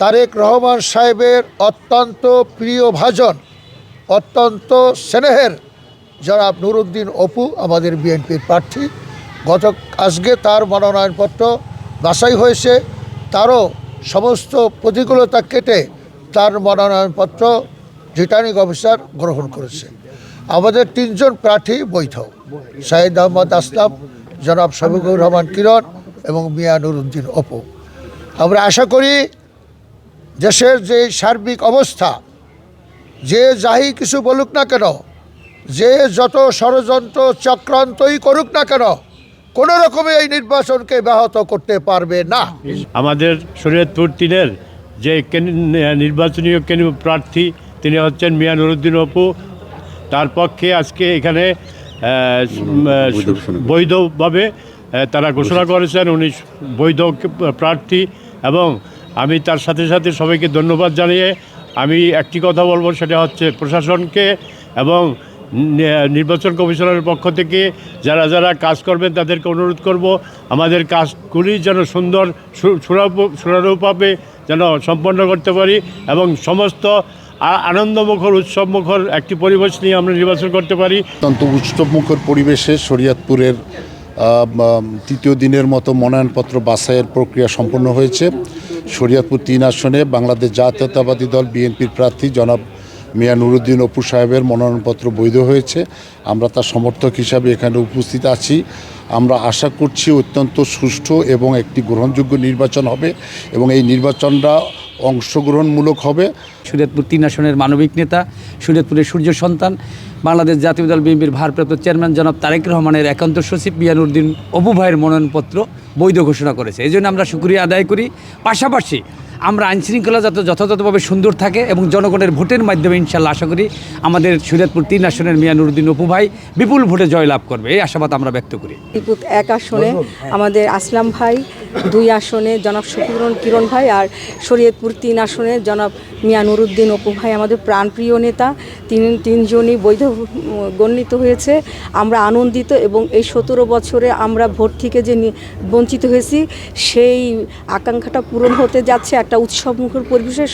তারেক রহমান সাহেবের অত্যন্ত প্রিয় ভাজন, অত্যন্ত স্নেহের জনাব নুরুদ্দিন অপু আমাদের বিএনপির প্রার্থী। আজকে তার মনোনয়নপত্র বাছাই হয়েছে, তারও সমস্ত প্রতিকূলতা কেটে তার মনোনয়নপত্র রিটার্নিং অফিসার গ্রহণ করেছে। আমাদের 3 জন প্রার্থী বৈধ, শাহিদ আহমদ আসলাম, জনাব শফিকুর রহমান কিরণ এবং মিয়া নুরুদ্দিন অপু। আমরা আশা করি দেশের যে সার্বিক অবস্থা, যে যাই কিছু বলুক না কেন, যে যত ষড়যন্ত্র চক্রান্তই করুক না কেন, কোনো রকমে এই নির্বাচনকে ব্যাহত করতে পারবে না। আমাদের শরীয়তপুর 3-এর যে নির্বাচনীয় প্রার্থী তিনি হচ্ছেন মিয়া নুরুদ্দিন অপু। তার পক্ষে আজকে এখানে বৈধভাবে তারা ঘোষণা করেছেন উনি বৈধ প্রার্থী, এবং আমি তার সাথে সাথে সবাইকে ধন্যবাদ জানিয়ে আমি একটি কথা বলবো, সেটা হচ্ছে প্রশাসনকে এবং নির্বাচন কমিশনের পক্ষ থেকে যারা যারা কাজ করবেন তাদেরকে অনুরোধ করব আমাদের কাজগুলি যেন সুন্দর সুরারূপভাবে যেন সম্পন্ন করতে পারি এবং সমস্ত আনন্দমুখর উৎসবমুখর একটি পরিবেশ নিয়ে আমরা নির্বাচন করতে পারি। অত্যন্ত উৎসবমুখর পরিবেশে শরীয়তপুরের 3য় দিনের মতো মনোনয়নপত্র বাছাইয়ের প্রক্রিয়া সম্পন্ন হয়েছে। শরীয়তপুর 3 আসনে বাংলাদেশ জাতীয়তাবাদী দল বিএনপির প্রার্থী জনাব মিয়া নুরুদ্দিন অপু সাহেবের মনোনয়নপত্র বৈধ হয়েছে। আমরা তার সমর্থক হিসাবে এখানে উপস্থিত আছি। আমরা আশা করছি অত্যন্ত সুষ্ঠু এবং একটি গ্রহণযোগ্য নির্বাচন হবে এবং এই নির্বাচনটা অংশগ্রহণমূলক হবে। শরীয়তপুর 3 আসনের মানবিক নেতা, শরীয়তপুরের সূর্য সন্তান, বাংলাদেশ জাতীয় দল বিএনপির ভারপ্রাপ্ত চেয়ারম্যান জনাব তারেক রহমানের একান্ত সচিব মিয়া নুরুদ্দিন অপু ভাইয়ের মনোনয়নপত্র বৈধ ঘোষণা করেছে। এই জন্য আমরা শুকরিয়া আদায় করি। পাশাপাশি আমরা আইনশৃঙ্খলা যাতে যথাযথভাবে সুন্দর থাকে এবং জনগণের ভোটের মাধ্যমে ইনশাল্লাহ আশা করি আমাদের শরীয়তপুর 3 আসনের মিয়া নুরুদ্দিন অপু ভাই বিপুল ভোটে জয়লাভ করবে, এই আশাবাদ আমরা ব্যক্ত করি। 1 আসনে আমাদের আসলাম ভাই, 2 আসনে জনাব শফিকুর কিরণ ভাই, আর শরীয়তপুর 3 আসনে জনাব মিয়া নুরুদ্দিন অপু ভাই আমাদের প্রাণপ্রিয় নেতা। তিনজনই বৈধ গণিত হয়েছে। আমরা আনন্দিত এবং এই 17 বছরে আমরা ভোট থেকে যে বঞ্চিত হয়েছি সেই আকাঙ্ক্ষাটা পূরণ হতে যাচ্ছে। একটা উৎসবমুখর পরিবেশে